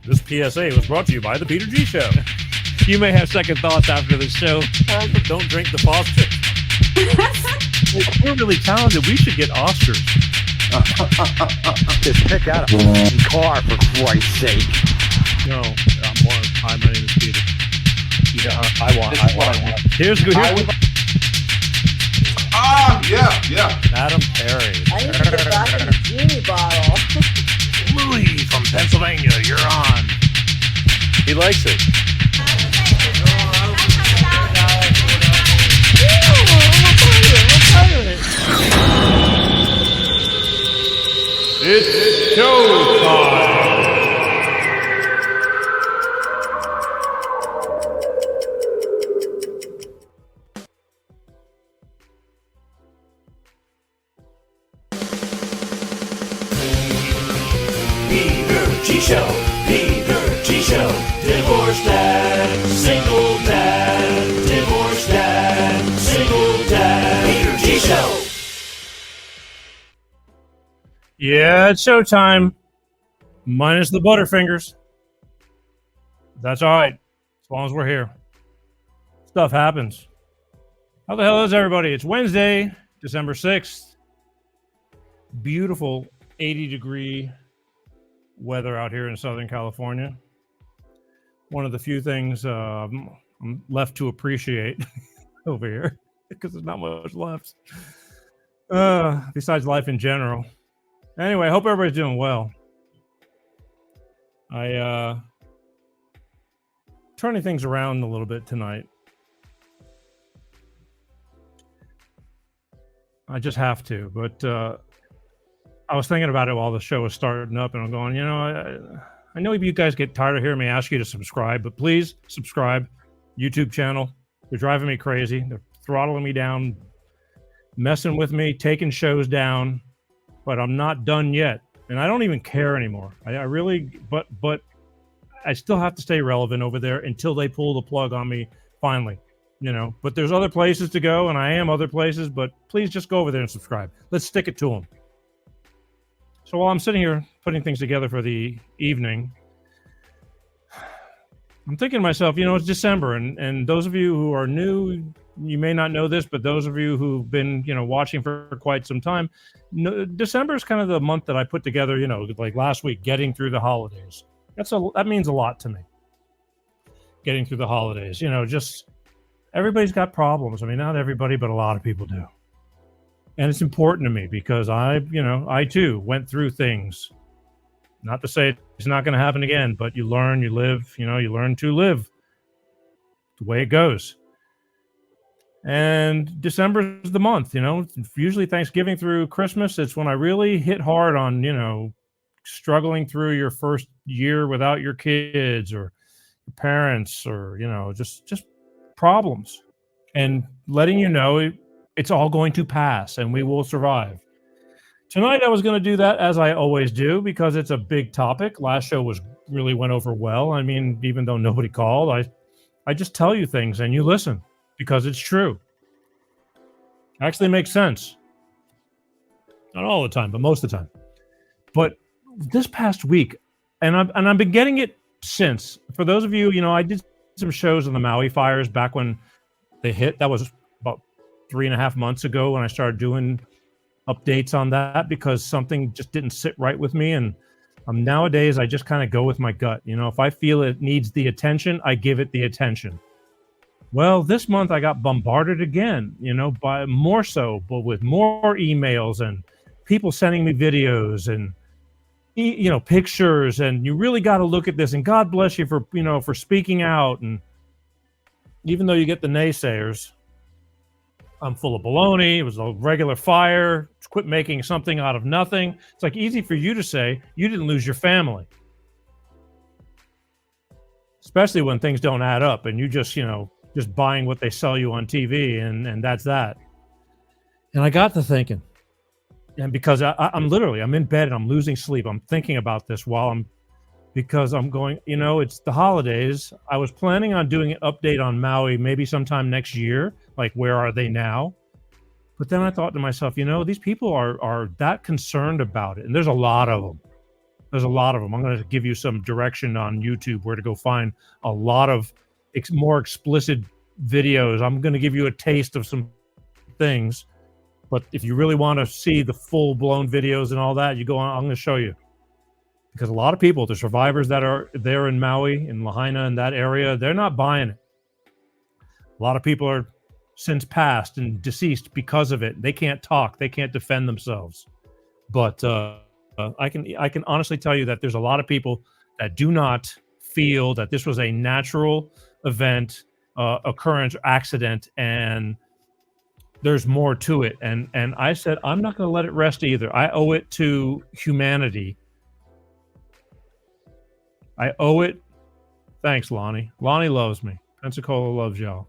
This PSA was brought to you by the Peter G Show. You may have second thoughts after the show. Don't drink the faucet. We're really talented. We should get Oscars. Just pick out a car, for Christ's sake. No, my name is Peter. Yeah, I want. Here's good. Yeah. Madam Perry. I need to get back in the genie bottle. Louis from Pennsylvania, you're on. He likes it. It's showtime. Peter G Show, Peter G Show, divorced dad, single dad, divorced dad, single dad, Peter G Show. Yeah, it's showtime. Minus the Butterfingers. That's all right. As long as we're here. Stuff happens. How the hell is everybody? It's Wednesday, December 6th. Beautiful 80-degree weather out here in Southern California. One of the few things I'm left to appreciate over here because there's not much left. Besides life in general. Anyway, I hope everybody's doing well. Turning things around a little bit tonight. I just have to, but I was thinking about it while the show was starting up, and I'm going, I know you guys get tired of hearing me ask you to subscribe, but please subscribe. YouTube channel. They're driving me crazy. They're throttling me down, messing with me, taking shows down, but I'm not done yet. And I don't even care anymore. I really, but I still have to stay relevant over there until they pull the plug on me finally, but there's other places to go, and I am other places, but please just go over there and subscribe. Let's stick it to them. So while I'm sitting here putting things together for the evening, I'm thinking to myself, it's December, and those of you who are new, you may not know this, but those of you who've been, watching for quite some time, December is kind of the month that I put together, like last week, getting through the holidays. That means a lot to me. Getting through the holidays, just everybody's got problems. I mean, not everybody, but a lot of people do. And it's important to me because I too went through things. Not to say it's not going to happen again, but you learn, you live, you learn to live the way it goes. And December is the month, usually Thanksgiving through Christmas. It's when I really hit hard on, struggling through your first year without your kids or your parents or, just problems, and letting it's all going to pass and we will survive. Tonight I was going to do that as I always do because it's a big topic. Last show really went over well. I mean, even though nobody called, I just tell you things and you listen because it's true. Actually makes sense. Not all the time, but most of the time. But this past week, and I've been getting it since. For those of you, I did some shows on the Maui fires back when they hit. That was about 3.5 months ago when I started doing updates on that because something just didn't sit right with me. And nowadays, I just kind of go with my gut. If I feel it needs the attention, I give it the attention. Well, this month I got bombarded again, by more so, but with more emails and people sending me videos and pictures, and you really got to look at this, and God bless you for speaking out. And even though you get the naysayers, I'm full of baloney. It was a regular fire. Quit making something out of nothing. It's like easy for you to say you didn't lose your family, especially when things don't add up and you just buying what they sell you on TV, and that's that. And I got to thinking. And because I'm in bed and I'm losing sleep, I'm thinking about this because I'm going, it's the holidays. I was planning on doing an update on Maui maybe sometime next year, like where are they now? But then I thought to myself, these people are that concerned about it. And there's a lot of them. There's a lot of them. I'm going to give you some direction on YouTube where to go find a lot of more explicit videos. I'm going to give you a taste of some things, but if you really want to see the full-blown videos and all that, you go on. I'm going to show you, because a lot of people, the survivors that are there in Maui, in Lahaina, in that area, they're not buying it. A lot of people are since passed and deceased because of it. They can't talk. They can't defend themselves. But I can honestly tell you that there's a lot of people that do not feel that this was a natural event, occurrence, accident, and there's more to it. And I said, I'm not going to let it rest either. I owe it to humanity. I owe it. Thanks, Lonnie. Lonnie loves me. Pensacola loves y'all.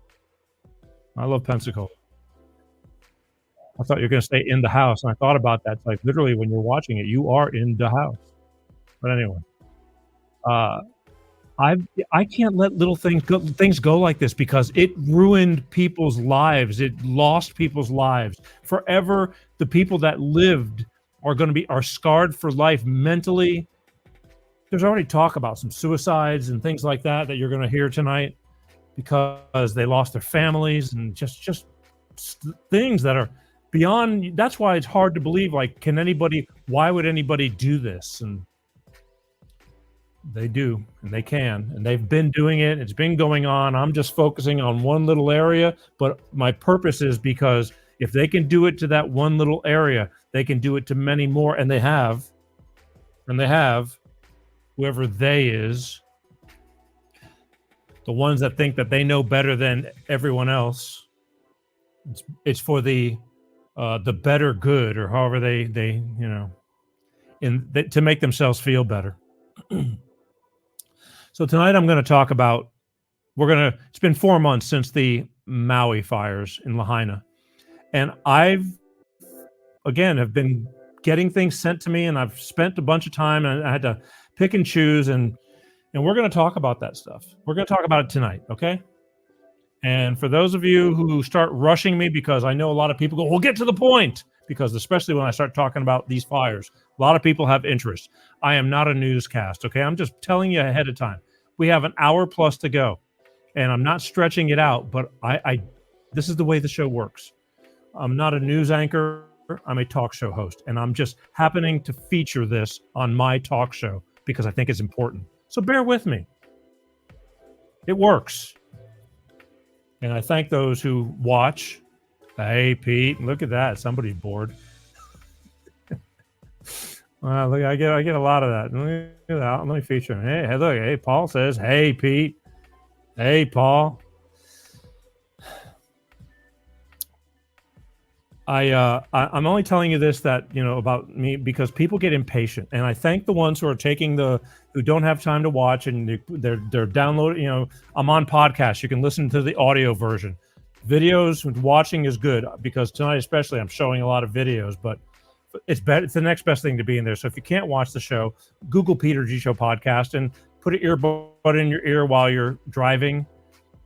I love Pensacola. I thought you were going to stay in the house, and I thought about that. It's like literally when you're watching it, you are in the house. But anyway, I can't let little things go like this, because it ruined people's lives. It lost people's lives forever. The people that lived are scarred for life mentally. There's already talk about some suicides and things like that you're going to hear tonight, because they lost their families, and just things that are beyond. That's why it's hard to believe, like, why would anybody do this? And they do, and they can, and they've been doing it. It's been going on. I'm just focusing on one little area, but my purpose is because if they can do it to that one little area, they can do it to many more, and they have, whoever they is, the ones that think that they know better than everyone else. It's for the better good, or however they to make themselves feel better. So tonight I'm going to talk about, it's been 4 months since the Maui fires in Lahaina. And have been getting things sent to me, and I've spent a bunch of time, and I had to pick and choose, and we're going to talk about that stuff. We're going to talk about it tonight, okay? And for those of you who start rushing me, because I know a lot of people go, well, get to the point, because especially when I start talking about these fires, a lot of people have interest. I am not a newscast, okay? I'm just telling you ahead of time. We have an hour plus to go, and I'm not stretching it out, but this is the way the show works. I'm not a news anchor. I'm a talk show host, and I'm just happening to feature this on my talk show because I think it's important. So bear with me. It works. And I thank those who watch. Hey, Pete, look at that. Somebody's bored. Look, I get a lot of that. Let me feature him. Hey, look. Hey, Paul says, hey, Pete. Hey, Paul. I'm only telling you this about me because people get impatient, and I thank the ones who are who don't have time to watch, and they're downloading. I'm on podcast. You can listen to the audio version. Videos watching is good, because tonight especially I'm showing a lot of videos, but it's the next best thing to be in there. So if you can't watch the show, Google Peter G Show podcast and put an earbud in your ear while you're driving,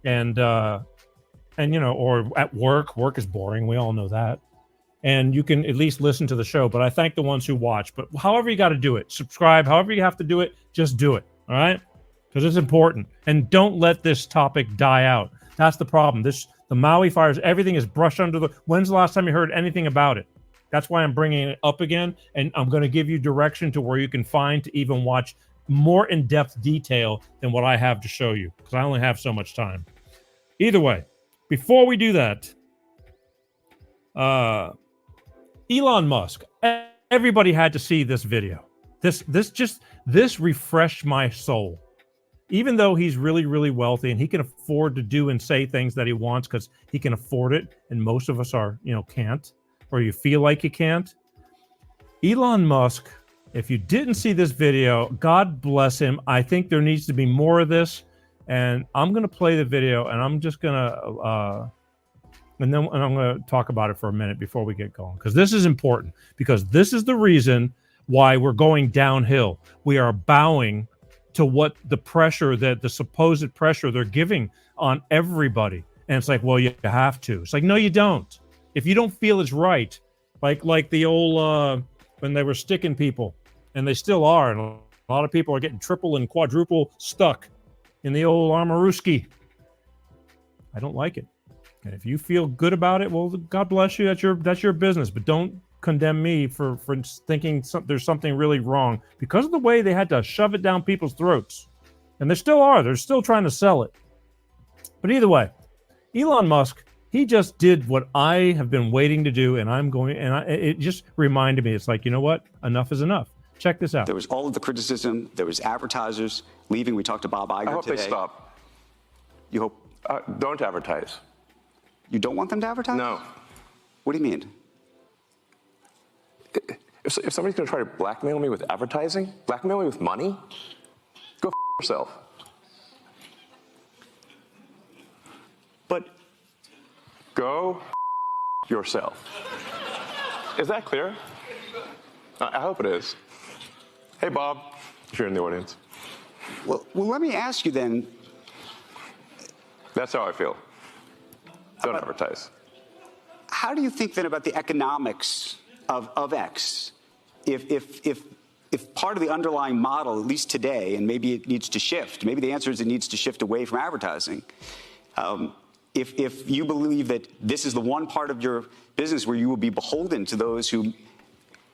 and or at work. Work is boring. We all know that. And you can at least listen to the show. But I thank the ones who watch. But however you got to do it, subscribe, however you have to do it, just do it. All right? Because it's important. And don't let this topic die out. That's the problem. The Maui fires, everything is brushed under the... When's the last time you heard anything about it? That's why I'm bringing it up again. And I'm going to give you direction to where you can find to even watch more in-depth detail than what I have to show you. Because I only have so much time. Either way, before we do that... Elon Musk. Everybody had to see this video. This refreshed my soul. Even though he's really, really wealthy and he can afford to do and say things that he wants because he can afford it, and most of us can't, or you feel like you can't. Elon Musk, if you didn't see this video, God bless him. I think there needs to be more of this, and I'm going to play the video, and I'm just going to and I'm going to talk about it for a minute before we get going, because this is important, because this is the reason why we're going downhill. We are bowing to what the supposed pressure they're giving on everybody. And it's like, well, you have to. It's like, no, you don't. If you don't feel it's right, like the old, when they were sticking people, and they still are in lot of people are getting triple and quadruple stuck in the old Armaruski. I don't like it. And if you feel good about it, well, God bless you. That's your business. But don't condemn me for thinking there's something really wrong because of the way they had to shove it down people's throats. And they still are. They're still trying to sell it. But either way, Elon Musk, he just did what I have been waiting to do, and it just reminded me. It's like, you know what? Enough is enough. Check this out. There was all of the criticism. There was advertisers leaving. We talked to Bob Iger I hope today. they stop. You hope? Don't advertise. You don't want them to advertise? No. What do you mean? If somebody's going to try to blackmail me with advertising, blackmail me with money, go f yourself. But go f yourself. Is that clear? I hope it is. Hey, Bob, if you're in the audience. well, let me ask you then. That's how I feel. Don't advertise. How do you think then about the economics of X? If part of the underlying model, at least today, and maybe it needs to shift, maybe the answer is it needs to shift away from advertising. If you believe that this is the one part of your business where you will be beholden to those who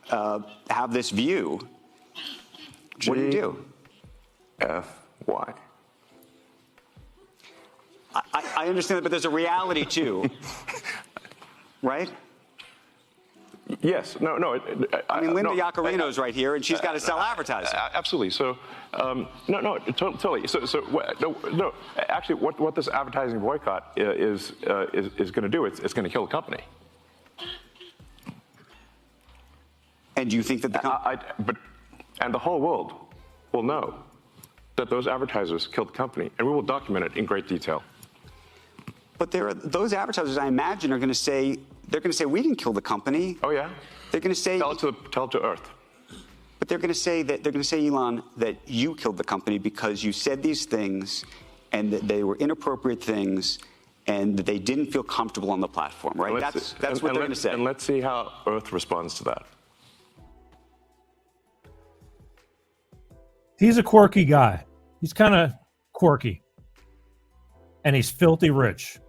have this view, what do you do? F-Y. I understand that, but there's a reality too, right? Yes. No. I mean, Linda no, Yaccarino's right here, and she's got to sell advertising. Absolutely. So, totally. No. Actually, what this advertising boycott is going to do, it's going to kill the company. And do you think that and the whole world will know that those advertisers killed the company, and we will document it in great detail. But those advertisers, I imagine, are going to say, we didn't kill the company. Oh yeah. They're going to say, tell it to Earth. But they're going to say, Elon, that you killed the company because you said these things, and that they were inappropriate things, and that they didn't feel comfortable on the platform, right? That's what they're going to say. And let's see how Earth responds to that. He's a quirky guy. He's kind of quirky. And he's filthy rich.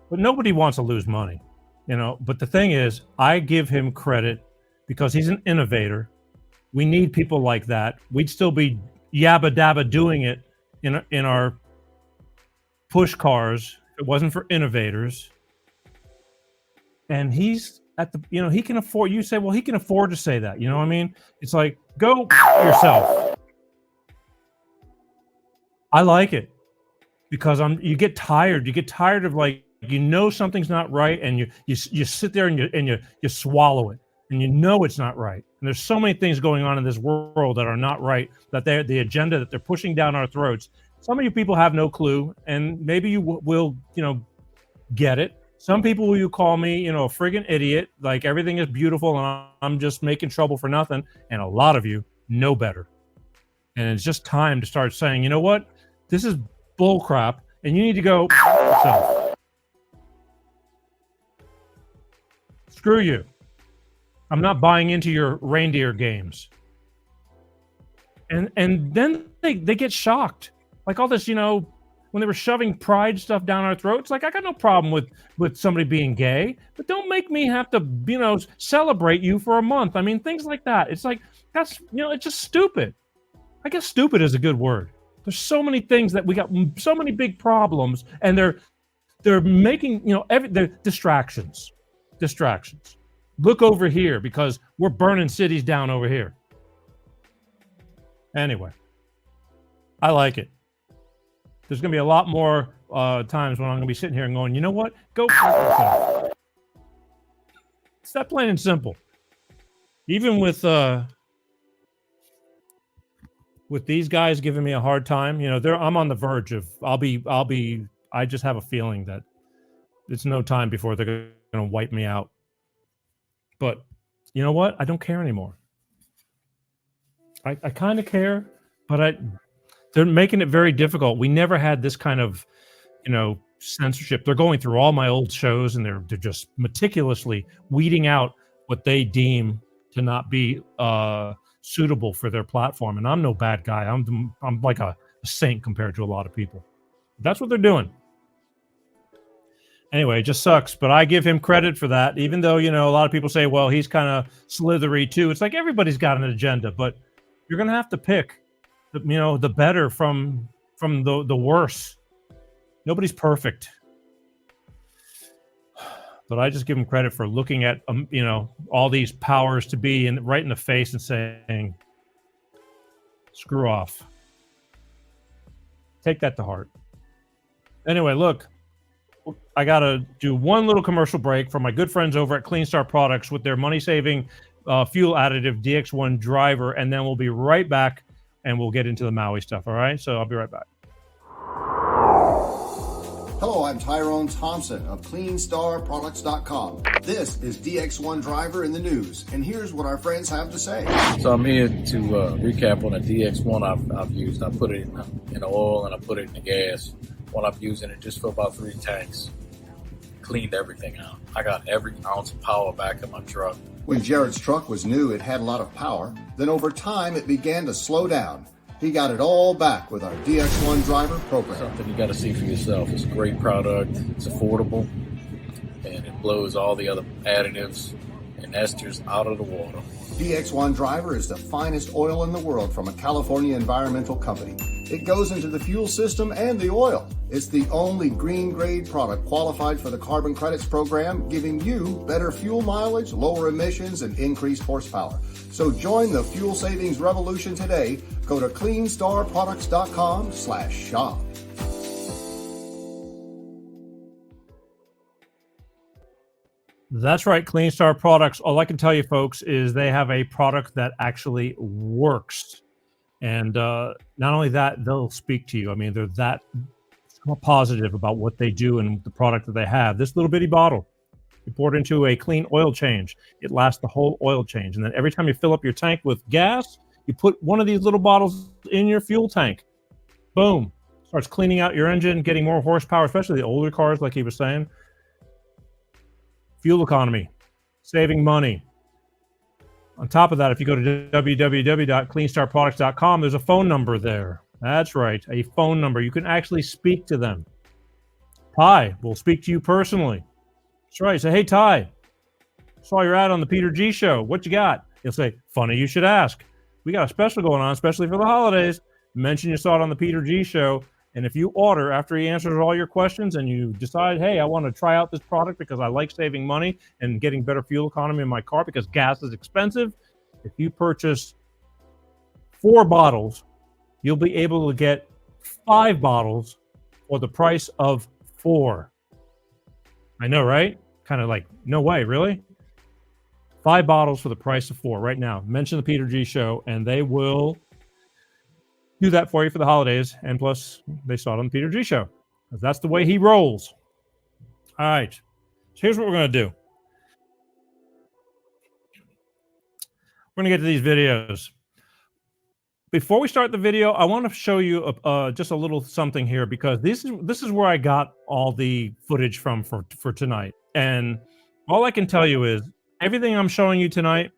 But nobody wants to lose money, you know. But the thing is, I give him credit because he's an innovator. We need people like that. We'd still be yabba dabba doing it in our push cars if it wasn't for innovators. And he's at the, you know, he can afford, you say, well, he can afford to say that. You know what I mean? It's like, go yourself. I like it because you get tired. You get tired of, like, you know something's not right, and you sit there and you swallow it, and you know it's not right. And there's so many things going on in this world that are not right, that the agenda that they're pushing down our throats. Some of you people have no clue, and maybe you will, you know, get it. Some people will call me, you know, a friggin' idiot, like everything is beautiful and I'm just making trouble for nothing. And a lot of you know better. And it's just time to start saying, you know what? This is bull crap, and you need to go yourself. Screw you. I'm not buying into your reindeer games. And then they get shocked. Like all this, you know, when they were shoving pride stuff down our throats, like, I got no problem with somebody being gay, but don't make me have to, you know, celebrate you for a month. I mean, things like that. It's like, that's, you know, it's just stupid. I guess stupid is a good word. There's so many things that we got, so many big problems, and they're making, you know, they're distractions. Look over here because we're burning cities down over here. Anyway, I like it. There's going to be a lot more times when I'm going to be sitting here and going, you know what? Go for yourself. It's that plain and simple. Even with these guys giving me a hard time, you know, I'm on the verge of, I just have a feeling that it's no time before they're going to wipe me out. But you know what? I don't care anymore. I kind of care, but they're making it very difficult. We never had this kind of, you know, censorship. They're going through all my old shows, and they're just meticulously weeding out what they deem to not be suitable for their platform. And I'm no bad guy. I'm like a saint compared to a lot of people. That's what they're doing. Anyway, it just sucks, but I give him credit for that, even though, a lot of people say, well, he's kind of slithery too. It's like everybody's got an agenda, but you're going to have to pick, the better from the worse. Nobody's perfect. But I just give him credit for looking at, all these powers to be right in the face and saying, screw off. Take that to heart. Anyway, look. I got to do one little commercial break for my good friends over at Clean Star Products with their money-saving fuel additive DX1 driver, and then we'll be right back, and we'll get into the Maui stuff, all right? So I'll be right back. Hello, I'm Tyrone Thompson of CleanStarProducts.com. This is DX1 Driver in the news, and here's what our friends have to say. So I'm here to recap on the DX1 I've used. I put it in the oil and I put it in the gas. When I'm using it just for about 3 tanks. Cleaned everything out. I got every ounce of power back in my truck. When Jared's truck was new, it had a lot of power. Then over time, it began to slow down. He got it all back with our DX1 driver program. Something you got to see for yourself. It's a great product. It's affordable. And it blows all the other additives and esters out of the water. DX1 Driver is the finest oil in the world from a California environmental company. It goes into the fuel system and the oil. It's the only green grade product qualified for the carbon credits program, giving you better fuel mileage, lower emissions, and increased horsepower. So join the fuel savings revolution today. Go to CleanStarProducts.com/shop. That's right, Clean Star Products. All I can tell you, folks, is they have a product that actually works. And not only that, they'll speak to you. I mean, they're that positive about what they do and the product that they have. This little bitty bottle, you pour it into a clean oil change. It lasts the whole oil change. And then every time you fill up your tank with gas, you put one of these little bottles in your fuel tank. Boom. Starts cleaning out your engine, getting more horsepower, especially the older cars, like he was saying. Fuel economy, saving money. On top of that, if you go to www.cleanstarproducts.com, there's a phone number there. That's right, a phone number. You can actually speak to them. Ty will speak to you personally. That's right. Say, hey, Ty, saw your ad on the Peter G Show. What you got? He'll say, funny you should ask. We got a special going on, especially for the holidays. Mention you saw it on the Peter G Show. And if you order after he answers all your questions and you decide, hey, I want to try out this product because I like saving money and getting better fuel economy in my car because gas is expensive, if you purchase 4 bottles, you'll be able to get 5 bottles for the price of 4. I know, right? Kind of like, no way, really? 5 bottles for the price of 4 right now. Mention the Peter G Show and they will do that for you for the holidays. And plus, they saw it on the Peter G Show. That's the way he rolls. All right. So here's what we're going to do. We're going to get to these videos. Before we start the video, I want to show you just a little something here because this is where I got all the footage from for tonight. And all I can tell you is everything I'm showing you tonight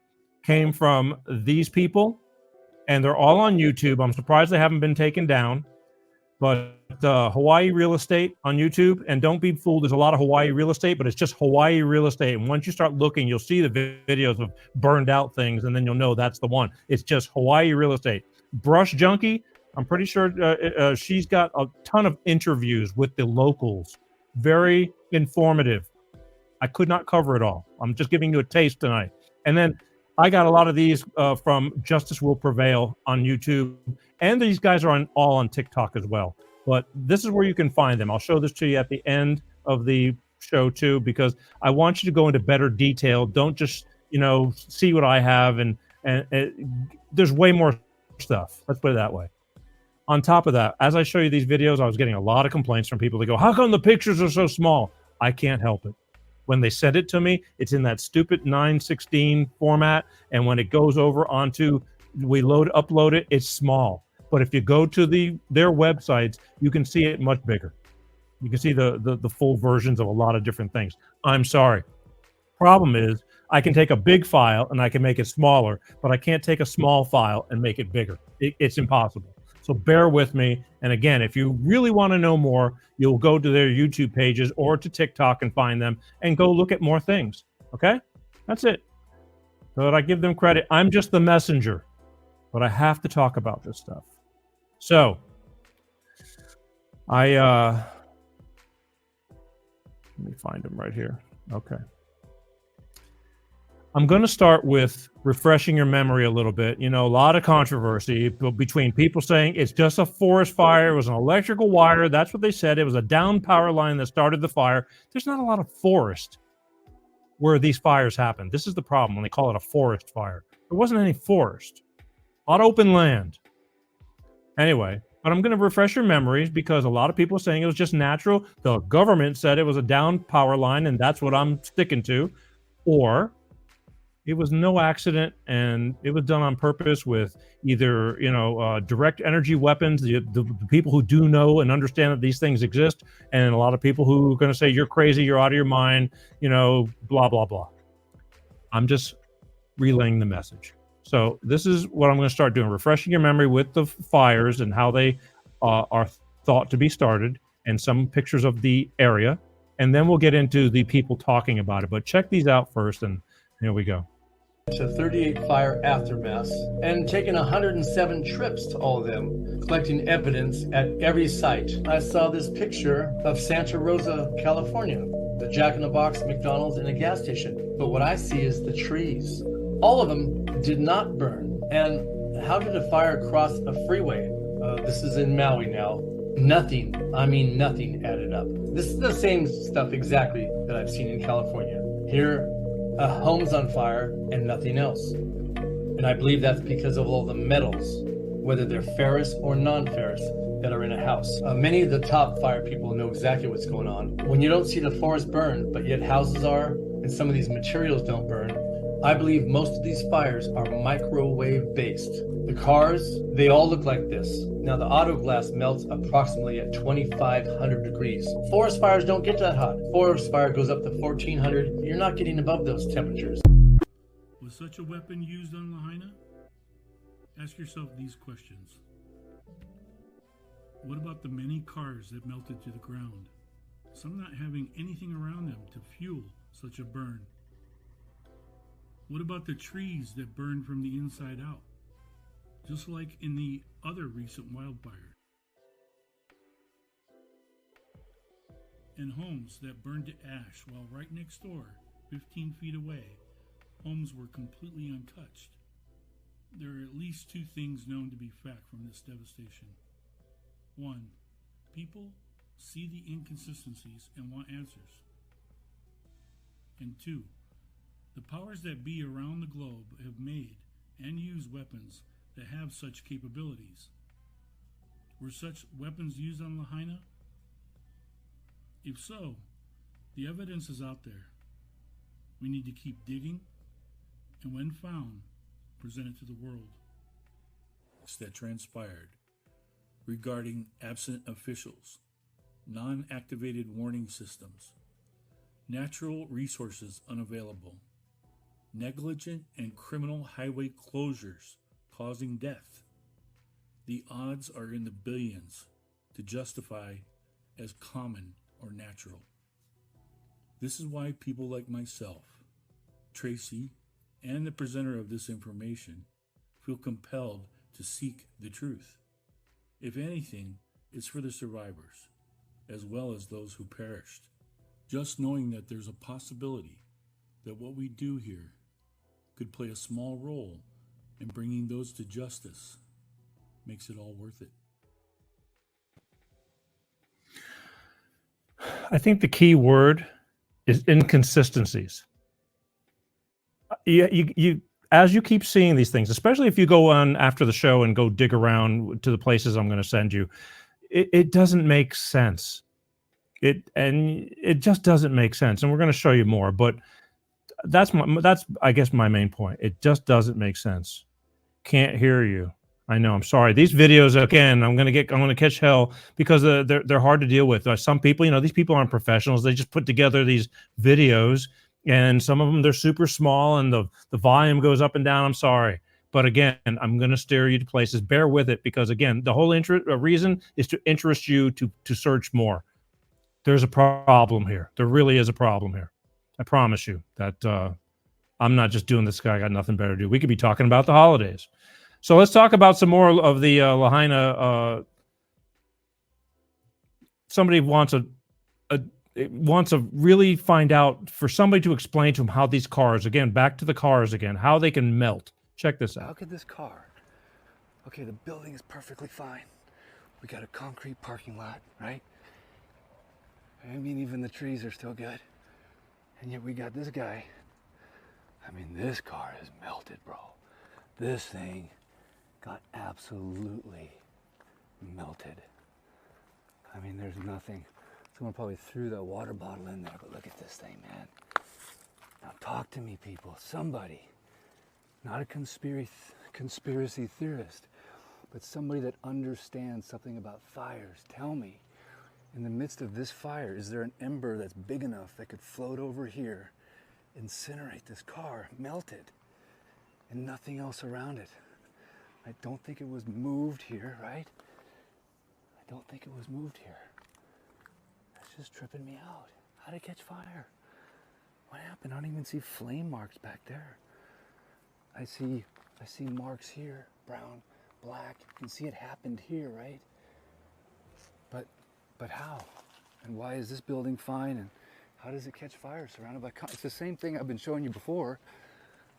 came from these people. And they're all on YouTube. I'm surprised they haven't been taken down. But Hawaii Real Estate on YouTube. And don't be fooled. There's a lot of Hawaii real estate, but it's just Hawaii Real Estate. And once you start looking, you'll see the videos of burned out things. And then you'll know that's the one. It's just Hawaii Real Estate. Brush Junkie, I'm pretty sure she's got a ton of interviews with the locals. Very informative. I could not cover it all. I'm just giving you a taste tonight. And then I got a lot of these from Justice Will Prevail on YouTube, and these guys are all on TikTok as well. But this is where you can find them. I'll show this to you at the end of the show too, because I want you to go into better detail. Don't just see what I have, and there's way more stuff. Let's put it that way. On top of that, as I show you these videos, I was getting a lot of complaints from people that go, "How come the pictures are so small?" I can't help it. When they send it to me, it's in that stupid 9:16 format. And when it goes over onto, upload it, it's small. But if you go to their websites, you can see it much bigger. You can see the full versions of a lot of different things. I'm sorry. Problem is, I can take a big file and I can make it smaller, but I can't take a small file and make it bigger. It's impossible. So bear with me. And again, if you really want to know more, you'll go to their YouTube pages or to TikTok and find them and go look at more things. Okay? That's it. So that I give them credit. I'm just the messenger, but I have to talk about this stuff. So let me find them right here. Okay. I'm going to start with refreshing your memory a little bit. You know, a lot of controversy between people saying it's just a forest fire. It was an electrical wire. That's what they said. It was a down power line that started the fire. There's not a lot of forest where these fires happen. This is the problem when they call it a forest fire. There wasn't any forest. A lot of open land. Anyway, but I'm going to refresh your memories because a lot of people are saying it was just natural. The government said it was a down power line, and that's what I'm sticking to. Or it was no accident, and it was done on purpose with either, direct energy weapons, the people who do know and understand that these things exist, and a lot of people who are going to say, you're crazy, you're out of your mind, blah, blah, blah. I'm just relaying the message. So this is what I'm going to start doing, refreshing your memory with the fires and how they are thought to be started and some pictures of the area. And then we'll get into the people talking about it. But check these out first, and here we go. To 38 fire aftermaths and taken 107 trips to all of them, collecting evidence at every site. I saw this picture of Santa Rosa, California, the Jack in the Box, McDonald's, and a gas station. But what I see is the trees. All of them did not burn. And how did a fire cross a freeway? This is in Maui now. Nothing, I mean nothing added up. This is the same stuff exactly that I've seen in California. Here, a home's on fire and nothing else. And I believe that's because of all the metals, whether they're ferrous or non-ferrous, that are in a house. Many of the top fire people know exactly what's going on. When you don't see the forest burn, but yet houses are, and some of these materials don't burn, I believe most of these fires are microwave based. The cars, they all look like this. Now the auto glass melts approximately at 2,500 degrees. Forest fires don't get that hot. Forest fire goes up to 1,400. You're not getting above those temperatures. Was such a weapon used on Lahaina? Ask yourself these questions. What about the many cars that melted to the ground? Some not having anything around them to fuel such a burn. What about the trees that burned from the inside out? Just like in the other recent wildfire. And homes that burned to ash while right next door, 15 feet away, homes were completely untouched. There are at least two things known to be fact from this devastation. One, people see the inconsistencies and want answers. And two, the powers that be around the globe have made and used weapons that have such capabilities. Were such weapons used on Lahaina? If so, the evidence is out there. We need to keep digging, and when found, present it to the world. That transpired regarding absent officials, non-activated warning systems, natural resources unavailable, negligent and criminal highway closures causing death. The odds are in the billions to justify as common or natural. This is why people like myself, Tracy, and the presenter of this information feel compelled to seek the truth. If anything, it's for the survivors, as well as those who perished. Just knowing that there's a possibility that what we do here could play a small role in bringing those to justice makes it all worth it. I think the key word is inconsistencies. You as you keep seeing these things, especially if you go on after the show and go dig around to the places I'm going to send you, it doesn't make sense. It just doesn't make sense, and we're going to show you more. But that's I guess my main point. It just doesn't make sense. Can't hear you. I know. I'm sorry. These videos again. I'm going to catch hell because they're hard to deal with. Some people, these people aren't professionals. They just put together these videos And some of them, they're super small and the volume goes up and down. I'm sorry. But again, I'm going to steer you to places. Bear with it because, again, the whole reason is to interest you to search more. There's a problem here. There really is a problem here. I promise you that I'm not just doing this guy. I got nothing better to do. We could be talking about the holidays. So let's talk about some more of the lahaina. Somebody wants to really find out, for somebody to explain to them how these cars, again, back to the cars again, how they can melt. Check this out. How could this car, okay, the building is perfectly fine. We got a concrete parking lot, right? I mean, even the trees are still good. And yet we got this guy. I mean, this car is melted, bro. This thing got absolutely melted. I mean, there's nothing. Someone probably threw that water bottle in there, but look at this thing, man. Now talk to me, people. Somebody, not a conspiracy theorist, but somebody that understands something about fires. Tell me, in the midst of this fire, is there an ember that's big enough that could float over here, incinerate this car, melt it, and nothing else around it? I don't think it was moved here, right? I don't think it was moved here. That's just tripping me out. How'd it catch fire? What happened? I don't even see flame marks back there. I see marks here, brown, black. You can see it happened here, right? But how? And why is this building fine? And how does it catch fire surrounded by it's the same thing I've been showing you before.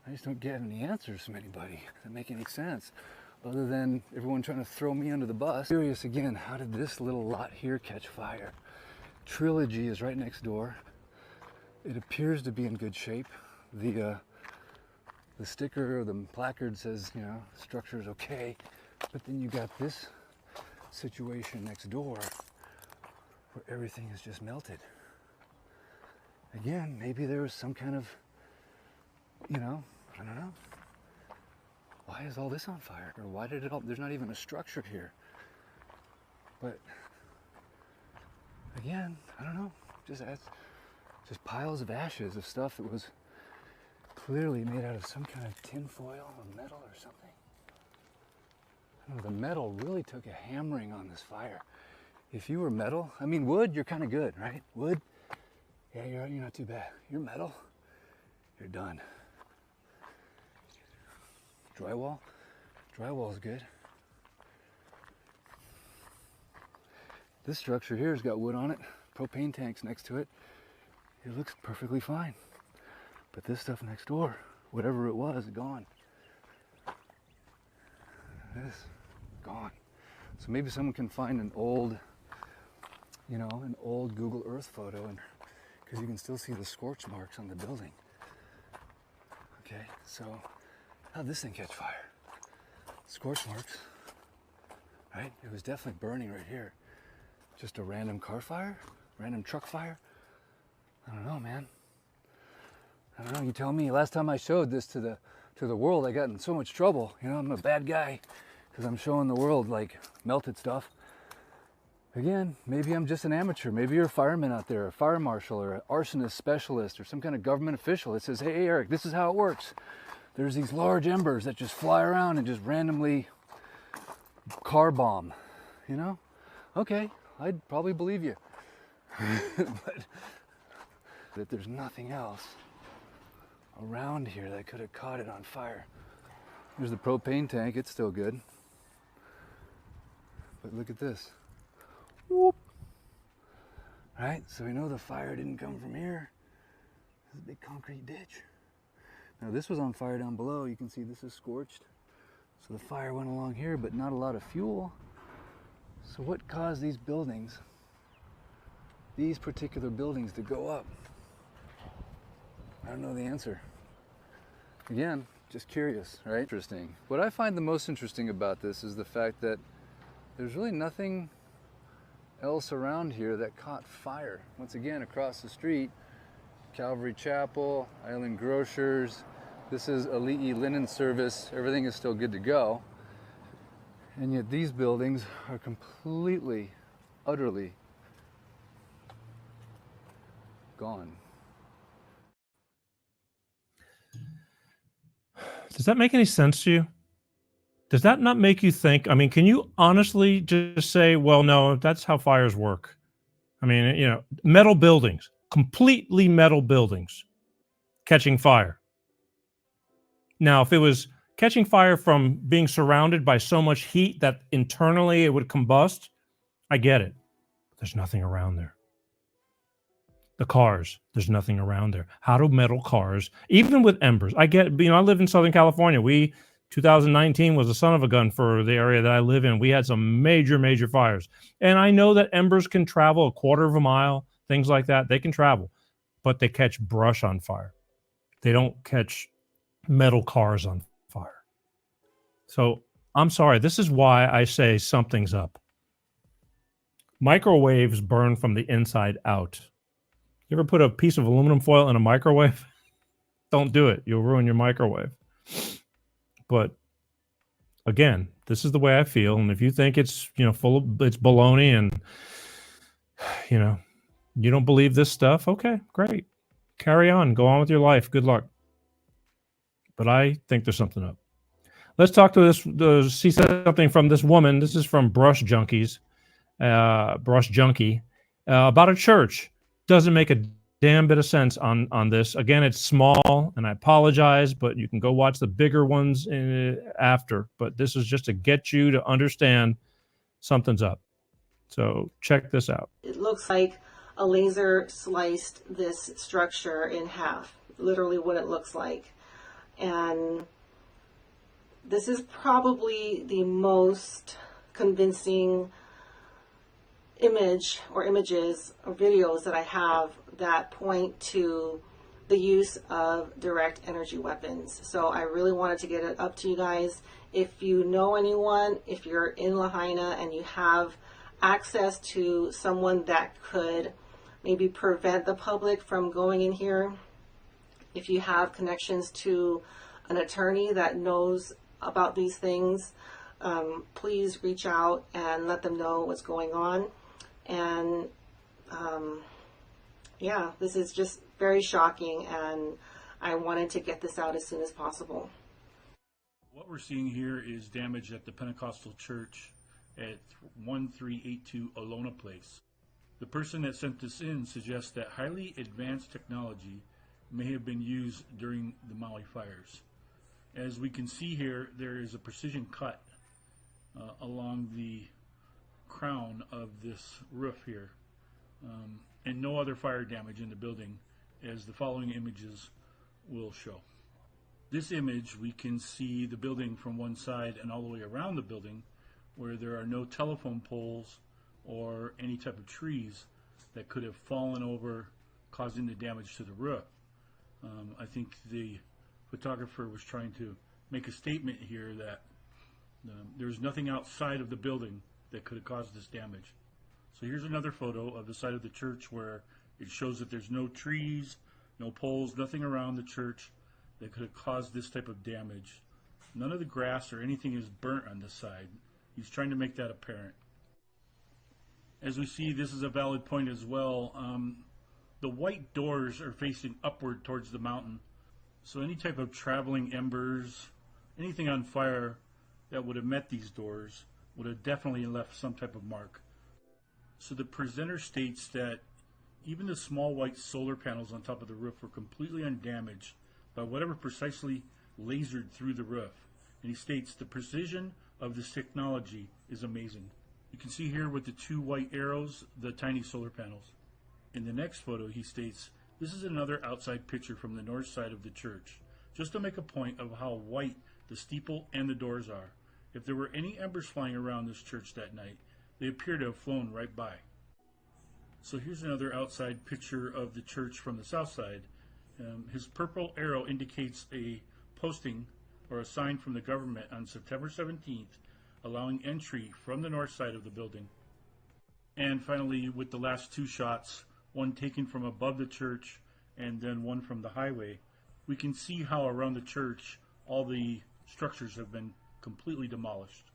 I just don't get any answers from anybody that make any sense, other than everyone trying to throw me under the bus. Curious again, how did this little lot here catch fire? Trilogy is right next door. It appears to be in good shape. The sticker or the placard says, you know, structure is okay, but then you got this situation next door where everything is just melted. Again, maybe there was some kind of, you know, I don't know. Why is all this on fire? Or why did it all, there's not even a structure here. But again, I don't know, just piles of ashes of stuff that was clearly made out of some kind of tin foil or metal or something. I don't know, the metal really took a hammering on this fire. If you were metal, I mean, wood, you're kind of good, right? Wood, yeah, you're not too bad. You're metal, you're done. Drywall is good. This structure here has got wood on it, propane tanks next to it. It looks perfectly fine. But this stuff next door, whatever it was, gone. This, gone. So maybe someone can find an old, you know, an old Google Earth photo, and because you can still see the scorch marks on the building. Okay, so how'd this thing catch fire? Scorch marks, right? It was definitely burning right here. Just a random car fire? Random truck fire? I don't know, man. I don't know, you tell me. Last time I showed this to the world, I got in so much trouble. You know, I'm a bad guy because I'm showing the world like melted stuff. Again, maybe I'm just an amateur. Maybe you're a fireman out there, a fire marshal or an arsonist specialist or some kind of government official that says, hey, Eric, this is how it works. There's these large embers that just fly around and just randomly car bomb, you know? Okay, I'd probably believe you. But that there's nothing else around here that could have caught it on fire. There's the propane tank, it's still good. But look at this. Whoop. Right, so we know the fire didn't come from here. This is a big concrete ditch. Now this was on fire down below. You can see this is scorched. So the fire went along here, but not a lot of fuel. So what caused these buildings, these particular buildings, to go up? I don't know the answer. Again, just curious, right? Interesting. What I find the most interesting about this is the fact that there's really nothing else around here that caught fire. Once again, across the street, Calvary Chapel, Island Grocers, this is Ali'i Linen Service, everything is still good to go. And yet these buildings are completely, utterly gone. Does that make any sense to you? Does that not make you think? I mean, can you honestly just say, well, no, that's how fires work? I mean, you know, metal buildings, completely metal buildings catching fire. Now, if it was catching fire from being surrounded by so much heat that internally it would combust, I get it. But there's nothing around there. The cars, there's nothing around there. How do metal cars, even with embers? I get, you know, I live in Southern California. 2019 was a son of a gun for the area that I live in. We had some major, major fires. And I know that embers can travel a quarter of a mile, things like that. They can travel, but they catch brush on fire. They don't catch metal cars on fire. So I'm sorry. This is why I say something's up. Microwaves burn from the inside out. You ever put a piece of aluminum foil in a microwave? Don't do it. You'll ruin your microwave. But again, this is the way I feel. And if you think it's, you know, it's baloney and, you know, you don't believe this stuff, okay, great. Carry on. Go on with your life. Good luck. But I think there's something up. Let's talk to see something from this woman. This is from Brush Junkie, about a church. Doesn't make a damn bit of sense on this. Again, it's small, and I apologize, but you can go watch the bigger ones after. But this is just to get you to understand something's up. So check this out. It looks like a laser sliced this structure in half, literally what it looks like. And this is probably the most convincing image or images or videos that I have that point to the use of direct energy weapons. So I really wanted to get it up to you guys. If you know anyone, if you're in Lahaina and you have access to someone that could maybe prevent the public from going in here, if you have connections to an attorney that knows about these things, please reach out and let them know what's going on. And yeah, this is just very shocking, and I wanted to get this out as soon as possible. What we're seeing here is damage at the Pentecostal church at 1382 Alona Place. The person that sent this in suggests that highly advanced technology may have been used during the Maui fires. As we can see here, there is a precision cut along the crown of this roof here, and no other fire damage in the building, as the following images will show. This image, we can see the building from one side and all the way around the building, where there are no telephone poles or any type of trees that could have fallen over, causing the damage to the roof. I think the photographer was trying to make a statement here that there's nothing outside of the building that could have caused this damage. So here's another photo of the side of the church where it shows that there's no trees, no poles, nothing around the church that could have caused this type of damage. None of the grass or anything is burnt on this side. He's trying to make that apparent. As we see, this is a valid point as well. The white doors are facing upward towards the mountain. So any type of traveling embers, anything on fire that would have met these doors would have definitely left some type of mark. So the presenter states that even the small white solar panels on top of the roof were completely undamaged by whatever precisely lasered through the roof. And he states the precision of this technology is amazing. You can see here with the two white arrows, the tiny solar panels. In the next photo, he states, this is another outside picture from the north side of the church, just to make a point of how white the steeple and the doors are. If there were any embers flying around this church that night, they appear to have flown right by. So here's another outside picture of the church from the south side. His purple arrow indicates a posting or a sign from the government on September 17th allowing entry from the north side of the building. And finally, with the last two shots, one taken from above the church and then one from the highway, we can see how around the church all the structures have been completely demolished.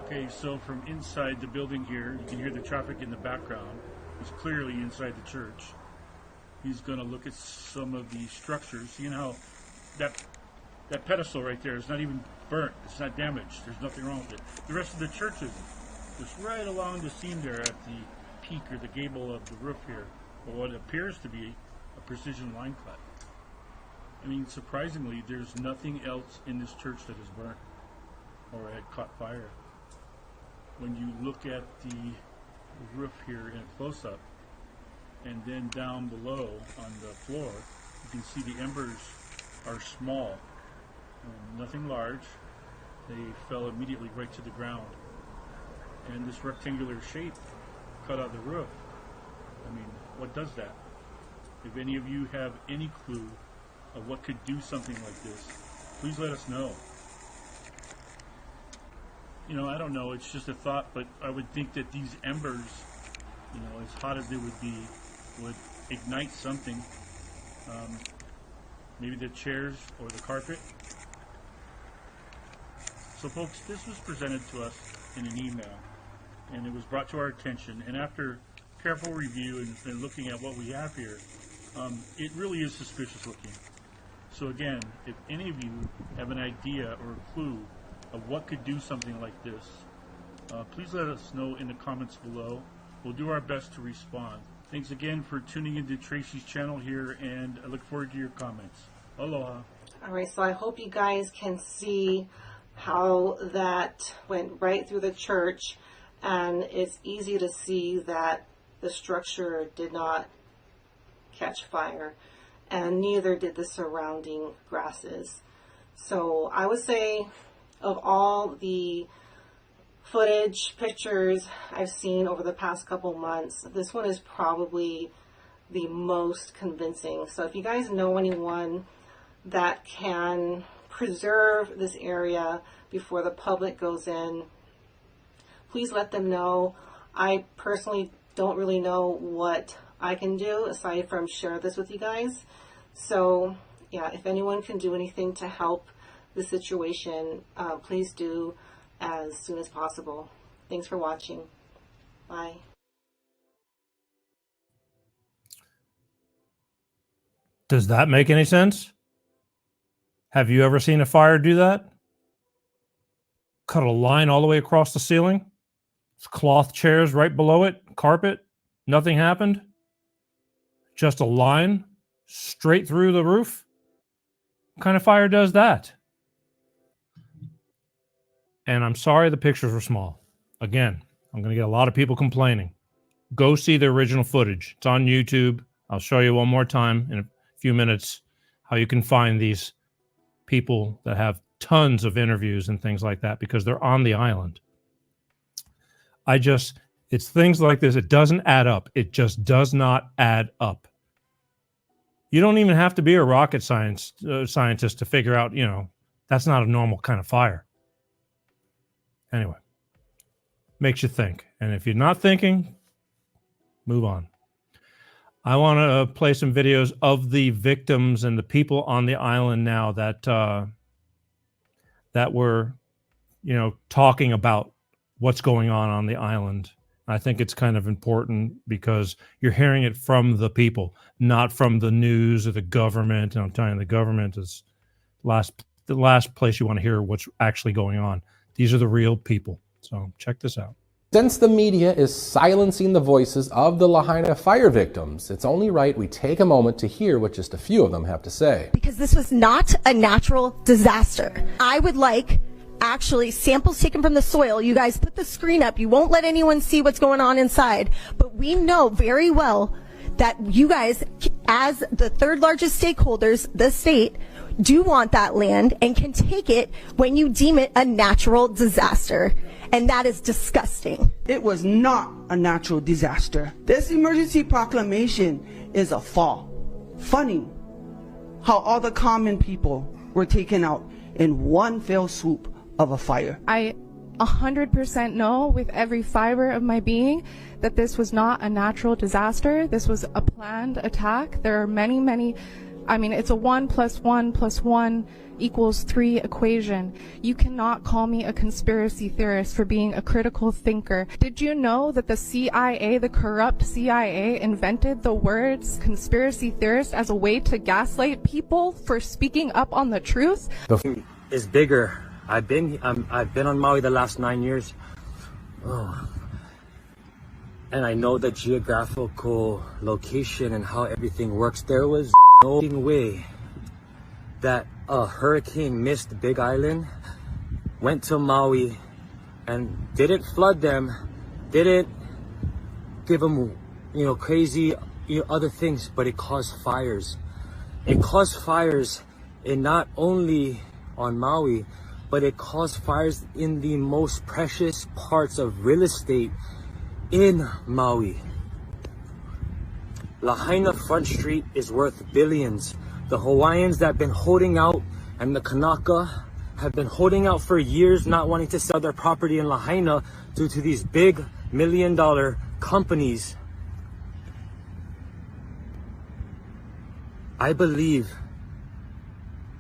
Okay, so from inside the building here, you can hear the traffic in the background. It's clearly inside the church. He's going to look at some of the structures, seeing how that That pedestal right there is not even burnt. It's not damaged. There's nothing wrong with it. The rest of the church isn't. It's right along the seam there at the peak or the gable of the roof here, or what appears to be a precision line cut. I mean, surprisingly, there's nothing else in this church that is burnt or had caught fire. When you look at the roof here in a close-up, and then down below on the floor, you can see the embers are small, nothing large. They fell immediately right to the ground. And this rectangular shape cut out the roof. I mean, what does that? If any of you have any clue of what could do something like this, please let us know. You know, I don't know, it's just a thought, but I would think that these embers, you know, as hot as they would be, would ignite something. Maybe the chairs or the carpet. So folks, this was presented to us in an email, and it was brought to our attention, and after careful review and looking at what we have here, it really is suspicious looking. So again, if any of you have an idea or a clue of what could do something like this, please let us know in the comments below. We'll do our best to respond. Thanks again for tuning into Tracy's channel here, and I look forward to your comments. Aloha. All right, so I hope you guys can see how that went right through the church, and it's easy to see that the structure did not catch fire, and neither did the surrounding grasses. So I would say, of all the footage, pictures I've seen over the past couple months, this one is probably the most convincing. So if you guys know anyone that can preserve this area before the public goes in, please let them know. I personally don't really know what I can do aside from share this with you guys. So yeah, if anyone can do anything to help the situation, please do as soon as possible. Thanks for watching. Bye. Does that make any sense? Have you ever seen a fire do that? Cut a line all the way across the ceiling? Cloth chairs right below it, carpet, nothing happened? Just a line straight through the roof? What kind of fire does that? And I'm sorry the pictures were small. Again, I'm going to get a lot of people complaining. Go see the original footage. It's on YouTube. I'll show you one more time in a few minutes how you can find these people that have tons of interviews and things like that because they're on the island. It's things like this. It doesn't add up. It just does not add up. You don't even have to be a rocket scientist to figure out, you know, that's not a normal kind of fire. Anyway, makes you think. And if you're not thinking, move on. I want to play some videos of the victims and the people on the island now that that were, you know, talking about what's going on the island. I think it's kind of important because you're hearing it from the people, not from the news or the government. And I'm telling you, the government is the last place you want to hear what's actually going on. These are the real people. So check this out. Since the media is silencing the voices of the Lahaina fire victims, it's only right we take a moment to hear what just a few of them have to say. Because this was not a natural disaster. I would like actually samples taken from the soil. You guys put the screen up. You won't let anyone see what's going on inside. But we know very well that you guys, as the third largest stakeholders, the state, do want that land and can take it when you deem it a natural disaster. And that is disgusting. It was not a natural disaster. This emergency proclamation is a fall. Funny how all the common people were taken out in one fell swoop of a fire. I 100% know with every fiber of my being that this was not a natural disaster. This was a planned attack. There are many I mean, it's a 1 + 1 + 1 = 3 equation. You cannot call me a conspiracy theorist for being a critical thinker. Did you know that the CIA, the corrupt CIA, invented the words conspiracy theorist as a way to gaslight people for speaking up on the truth? Is bigger. I've been on Maui the last 9 years. Oh. And I know the geographical location and how everything works. There was no way that a hurricane missed Big Island, went to Maui, and didn't flood them, didn't give them, crazy, other things, but it caused fires. It caused fires in not only on Maui, but it caused fires in the most precious parts of real estate in Maui. Lahaina Front Street is worth billions. The Hawaiians that have been holding out and the Kanaka have been holding out for years, not wanting to sell their property in Lahaina due to these big $1 million companies. I believe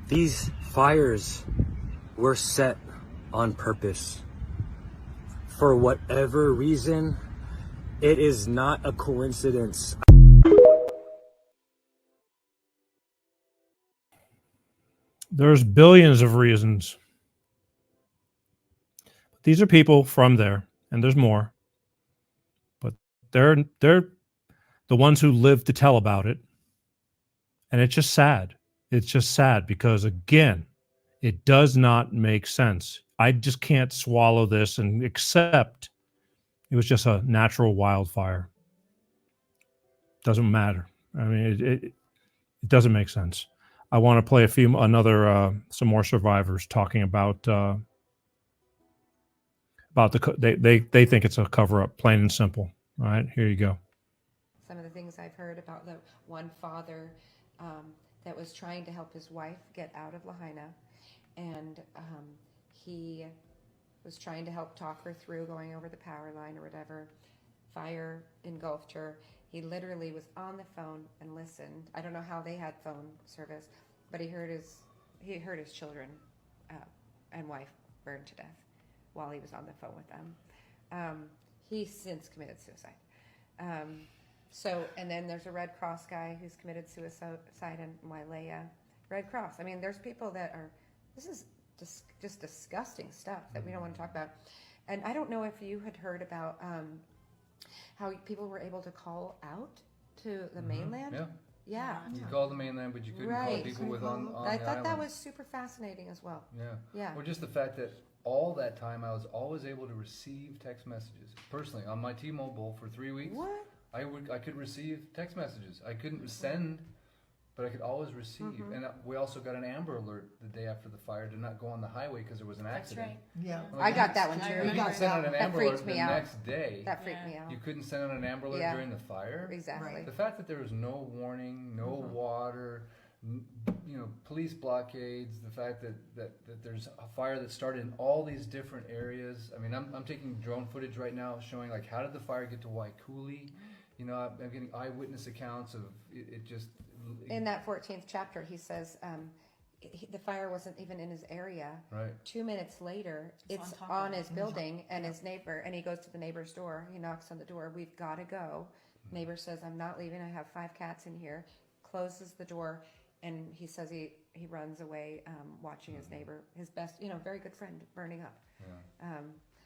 these fires were set on purpose. For whatever reason, it is not a coincidence. There's billions of reasons. These are people from there, and there's more. But they're the ones who live to tell about it. And it's just sad. It's just sad because, again, it does not make sense. I just can't swallow this and accept it was just a natural wildfire. Doesn't matter. I mean, it doesn't make sense. I want to play some more survivors talking about they think it's a cover up, plain and simple. All right, here you go. Some of the things I've heard about the one father that was trying to help his wife get out of Lahaina, and he was trying to help talk her through going over the power line or whatever. Fire engulfed her. He literally was on the phone and listened. I don't know how they had phone service, but he heard his children and wife burned to death while he was on the phone with them. He's since committed suicide. And then there's a Red Cross guy who's committed suicide in Wailea. Red Cross. I mean, there's people that are. This is just disgusting stuff that we don't want to talk about. And I don't know if you had heard about how people were able to call out to the mainland. Yeah. You could call the mainland, but you couldn't call people with on I the thought that islands. was super fascinating as well. Yeah. Or just the fact that all that time I was always able to receive text messages. Personally, on my T-Mobile for 3 weeks, what? I could receive text messages. I couldn't send, but I could always receive. And we also got an Amber Alert the day after the fire to not go on the highway because there was an accident. That's right. Yeah. I got that one too. You couldn't send out an That Amber freaked Alert the me out. next day. That freaked me out. You couldn't send out an Amber Alert during the fire. Exactly. The fact that there was no warning, no water, police blockades, the fact that there's a fire that started in all these different areas. I mean, I'm taking drone footage right now showing like how did the fire get to Waikuli? I'm getting eyewitness accounts of it just. In that 14th chapter, he says the fire wasn't even in his area. Right. 2 minutes later, it's on his building, and his neighbor, and he goes to the neighbor's door. He knocks on the door. We've got to go. Neighbor says, I'm not leaving. I have 5 cats in here. Closes the door, and he says he runs away, watching his neighbor, his best, very good friend, burning up. Yeah.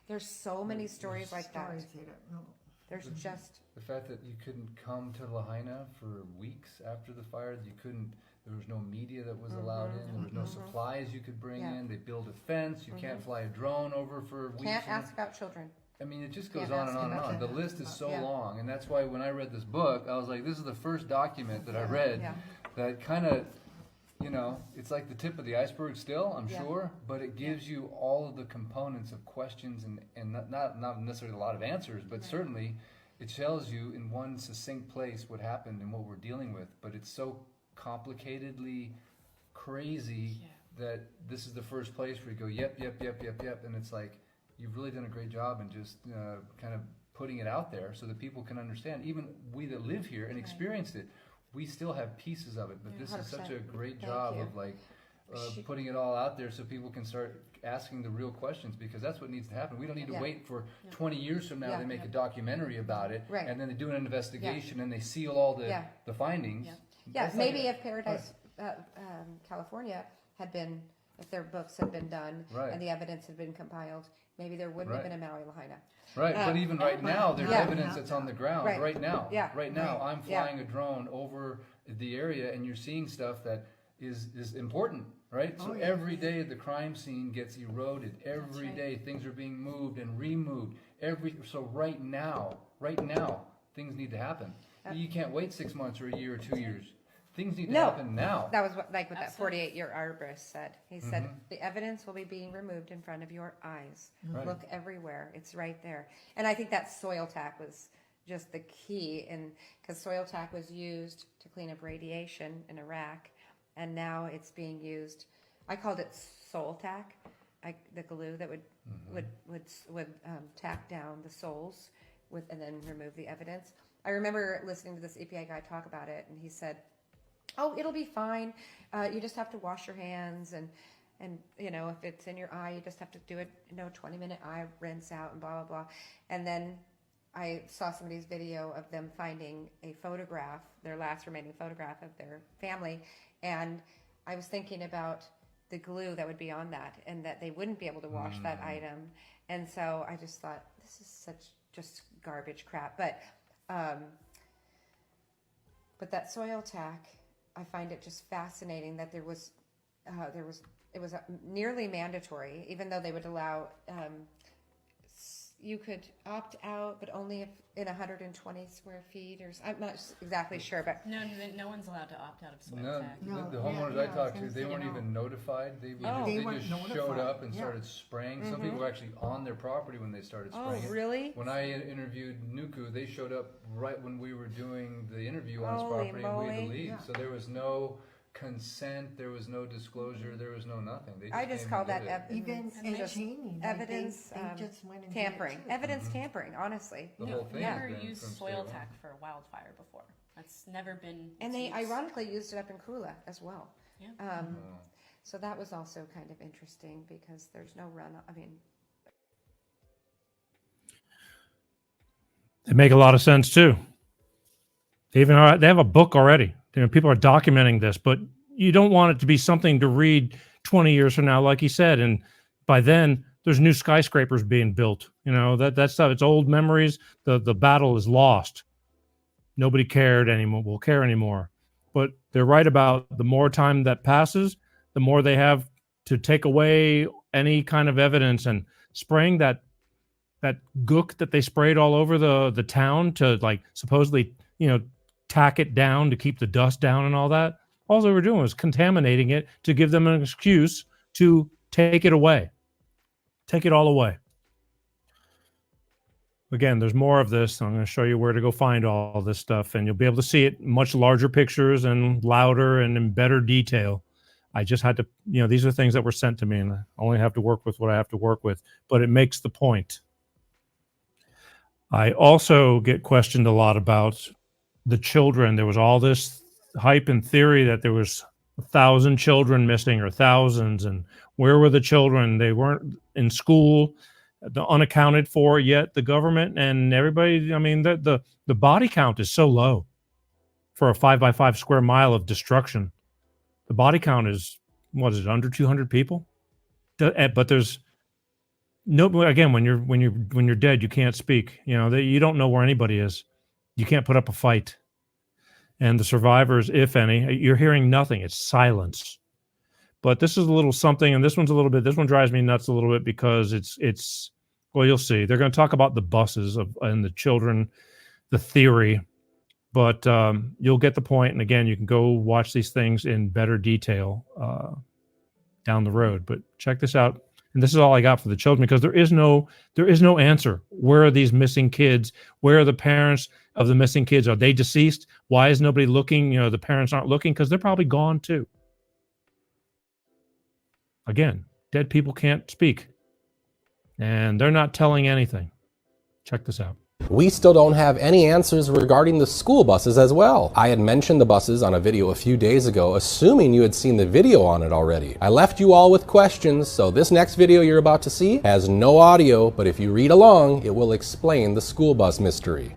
There's so many stories like that. There's just the fact that you couldn't come to Lahaina for weeks after the fire. There was no media that was allowed in. There was no supplies you could bring in. They build a fence. You can't fly a drone over for weeks. Can't ask about children. I mean, it just goes on and on and on. The list is so long, and that's why when I read this book, I was like, this is the first document that I read that kind of, it's like the tip of the iceberg still, I'm sure, but it gives you all of the components of questions and not necessarily a lot of answers, but certainly it tells you in one succinct place what happened and what we're dealing with. But it's so complicatedly crazy that this is the first place where you go, yep, and it's like, you've really done a great job in just kind of putting it out there so that people can understand. Even we that live here and experienced it, we still have pieces of it, but this is such a great Thank job you. of like putting it all out there so people can start asking the real questions, because that's what needs to happen. We don't need to wait for 20 years from now they make a documentary about it, and then they do an investigation and they seal all the findings. Yeah, maybe if Paradise, California had been, if their books had been done and the evidence had been compiled, maybe there wouldn't have been a Maui lahaina. Right, but even right now, there's evidence that's on the ground. Right now, right now, I'm Yeah. flying a drone over the area, and you're seeing stuff that is important, right? So every day the crime scene gets eroded. Every day things are being moved and removed. So right now, things need to happen. You can't wait 6 months or a year or 2 years. Things need to happen now. That was what that 48-year arborist said. He said, the evidence will be being removed in front of your eyes. Right. Look everywhere. It's right there. And I think that soil tack was just the key, because soil tack was used to clean up radiation in Iraq, and now it's being used. I called it soul tack, the glue that would tack down the soles and then remove the evidence. I remember listening to this EPA guy talk about it, and he said, "Oh, it'll be fine. You just have to wash your hands, and if it's in your eye, you just have to do it. 20-minute eye rinse out, and blah blah blah." And then I saw somebody's video of them finding a photograph, their last remaining photograph of their family, and I was thinking about the glue that would be on that, and that they wouldn't be able to wash that item. And so I just thought, this is such just garbage crap. But that soil tack, I find it just fascinating that it was nearly mandatory, even though they would allow, you could opt out, but only if in 120 square feet, or I'm not exactly sure, but no one's allowed to opt out of soil tack. The homeowners I talked to, they weren't even notified. They just showed up and started spraying. Some people were actually on their property when they started spraying. Oh, really? When I interviewed Nuku, they showed up right when we were doing the interview on his Holy property, and we had to moly. leave. So there was no consent, there was no disclosure, there was no nothing. They I just call that Even evidence they just went and tampering. did it too. Evidence tampering, honestly. The whole thing Never has been used from soil square tack for a wildfire before. That's never been. And they used. ironically used it up in Kula as well. Yeah. So that was also kind of interesting, because there's no runoff. I mean, They make a lot of sense too. They have a book already. People are documenting this, but you don't want it to be something to read 20 years from now, like he said. And by then, there's new skyscrapers being built. That stuff. It's old memories. The battle is lost. Nobody cared anymore. Will care anymore. But they're right about the more time that passes, the more they have to take away any kind of evidence. And spraying that gook that they sprayed all over the town to supposedly tack it down to keep the dust down and all that. All they were doing was contaminating it to give them an excuse to take it away. Take it all away. Again, there's more of this. I'm going to show you where to go find all this stuff, and you'll be able to see it in much larger pictures and louder and in better detail. I just had to, these are things that were sent to me, and I only have to work with what I have to work with, but it makes the point. I also get questioned a lot about the children. There was all this hype and theory that there was 1,000 children missing, or thousands, and where were the children? They weren't in school, unaccounted for yet. The government and everybody, I mean, the body count is so low for a 5x5 square mile of destruction. The body count is, what is it, under 200 people? But there's no, again, when you're dead, you can't speak. You don't know where anybody is. You can't put up a fight. And the survivors, if any, you're hearing nothing. It's silence. But this is a little something, and this one drives me nuts a little bit, because it's well, you'll see. They're going to talk about the buses and the children, the theory, but you'll get the point. And again, you can go watch these things in better detail down the road. But check this out. And this is all I got for the children, because there is no answer. Where are these missing kids? Where are the parents of the missing kids? Are they deceased? Why is nobody looking? The parents aren't looking, because they're probably gone too. Again, dead people can't speak, and they're not telling anything. Check this out. We still don't have any answers regarding the school buses as well. I had mentioned the buses on a video a few days ago, assuming you had seen the video on it already. I left you all with questions, so this next video you're about to see has no audio, but if you read along, it will explain the school bus mystery.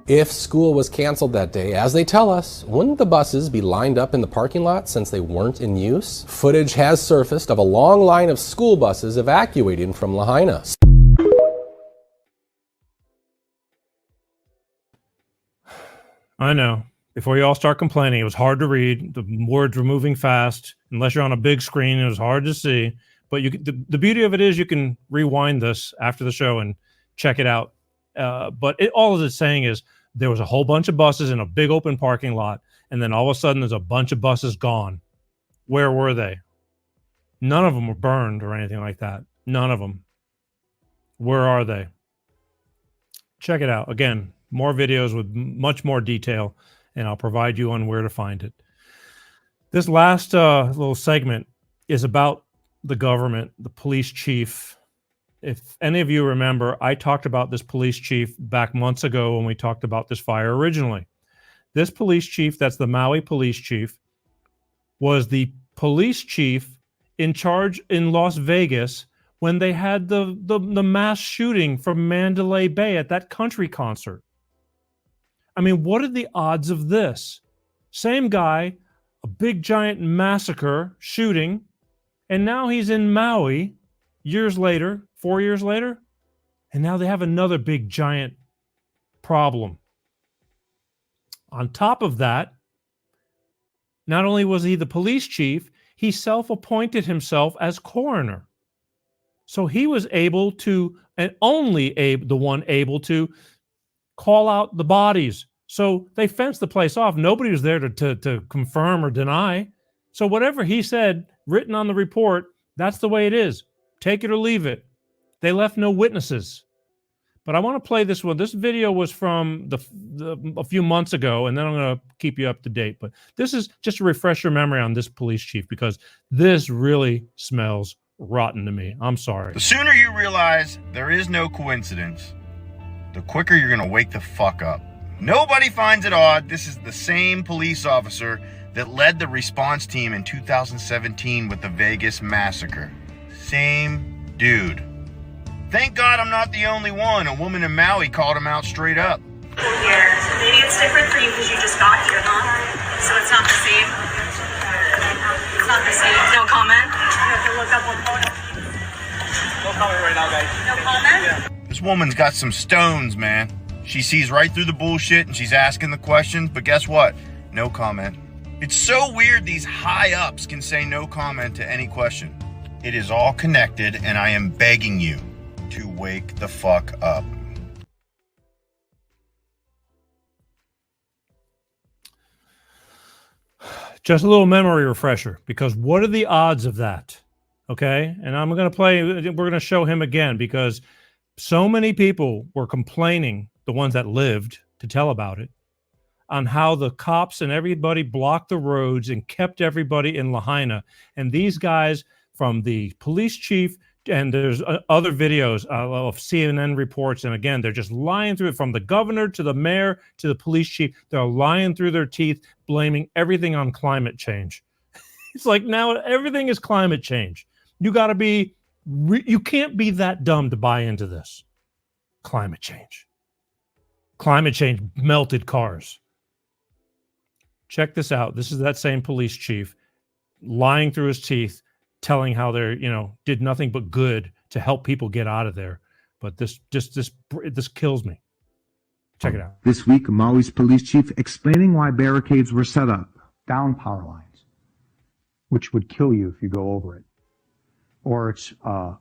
If school was canceled that day, as they tell us, wouldn't the buses be lined up in the parking lot since they weren't in use? Footage has surfaced of a long line of school buses evacuating from Lahaina. I know. Before you all start complaining, it was hard to read. The words were moving fast. Unless you're on a big screen, it was hard to see. But the beauty of it is you can rewind this after the show and check it out. But all it's saying is there was a whole bunch of buses in a big open parking lot, and then all of a sudden there's a bunch of buses gone. Where were they? None of them were burned or anything like that. None of them. Where are they? Check it out. Again, more videos with much more detail, and I'll provide you on where to find it. This last little segment is about the government, the police chief. If any of you remember, I talked about this police chief back months ago when we talked about this fire originally. This police chief, that's the Maui police chief, was the police chief in charge in Las Vegas when they had the mass shooting from Mandalay Bay at that country concert. I mean, what are the odds of this? Same guy, a big giant massacre, shooting, and now he's in Maui years later, 4 years later, and now they have another big giant problem. On top of that, not only was he the police chief, he self-appointed himself as coroner. So he was able to, and only the one able to, call out the bodies. So they fenced the place off. Nobody was there to confirm or deny. So whatever he said, written on the report, that's the way it is. Take it or leave it. They left no witnesses. But I want to play this one. This video was from a few months ago, and then I'm going to keep you up to date. But this is just to refresh your memory on this police chief, because this really smells rotten to me. I'm sorry. The sooner you realize there is no coincidence, the quicker you're going to wake the fuck up. Nobody finds it odd. This is the same police officer that led the response team in 2017 with the Vegas massacre. Same dude. Thank God I'm not the only one. A woman in Maui called him out straight up. Here. Maybe it's different for you because you just got here, huh? So it's not the same. It's not the same. No comment? You have to look up on photo. No comment right now, guys. No comment? Yeah. This woman's got some stones, man. She sees right through the bullshit and she's asking the questions, but guess what? No comment. It's so weird these high-ups can say no comment to any question. It is all connected, and I am begging you to wake the fuck up. Just a little memory refresher, because what are the odds of that? Okay, and I'm going to play, we're going to show him again, because so many people were complaining, the ones that lived to tell about it, on how the cops and everybody blocked the roads and kept everybody in Lahaina. And these guys, from the police chief And there's other videos of CNN reports. And again, they're just lying through it, from the governor to the mayor to the police chief. They're lying through their teeth, blaming everything on climate change. It's like, now everything is climate change. You got to be, you can't be that dumb to buy into this. Climate change. Climate change melted cars. Check this out. This is that same police chief lying through his teeth, telling how they're, did nothing but good to help people get out of there. But this kills me. Check it out. This week, Maui's police chief explaining why barricades were set up down power lines, which would kill you if you go over it, or it's a